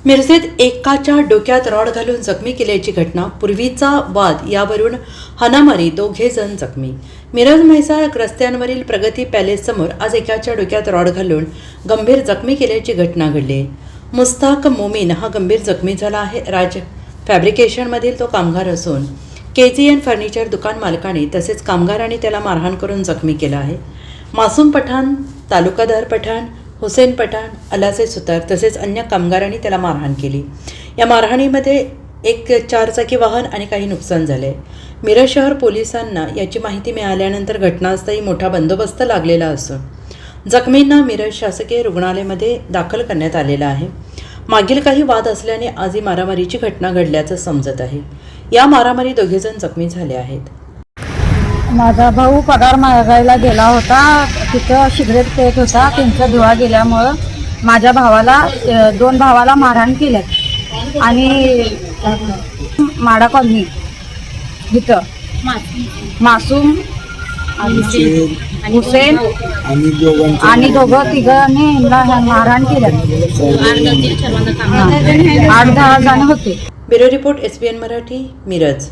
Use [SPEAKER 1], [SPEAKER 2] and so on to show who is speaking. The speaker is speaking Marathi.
[SPEAKER 1] मिरजेत एकाच्या डोक्यात रॉड घालून जखमी केल्याची घटना, पूर्वीचा वाद यावरून हाणामारी, 2 जण जखमी. मिरज म्हैसाळ रस्त्यांवरील प्रगती पॅलेससमोर आज एकाच्या डोक्यात रॉड घालून गंभीर जखमी केल्याची घटना घडली. मुस्ताक मोमीन हा गंभीर जखमी झाला आहे. राज फॅब्रिकेशनमधील तो कामगार असून KGN फर्निचर दुकान मालकाने तसेच कामगारांनी त्याला मारहाण करून जखमी केला आहे. मासूम पठाण, तालुकादार पठाण, हुसेन पठाण, अलासे सुतार तसेच अन्य कामगारांनी त्याला मारहाण केली. या मारहाणीमध्ये एक 4 चाकी वाहन आणि काही नुकसान झाले. मिरज शहर पोलिसांना याची माहिती मिळाल्यानंतर घटनास्थळी मोठा बंदोबस्त लागलेला असून जखमींना मिरज शासकीय रुग्णालयामध्ये दाखल करण्यात आलेला आहे. मागील काही वाद असल्याने आज ही मारामारीची घटना घडल्याचं समजत आहे. या मारामारी 2 जण जखमी झाले आहेत.
[SPEAKER 2] माझा भाऊ पगार मागायला गेला होता. तिथं सिगरेट पेट होता. त्यांचा धुवा गेल्यामुळं माझ्या भावाला 2 भावाला मारहाण केल्यात आणि माडा कॉलनी इथं मासूम हुसेन आणि दोघं तिघांनी मारहाण केल्यात. 8-10 जण होते.
[SPEAKER 1] Bureau report SBN Marathi, Miraj.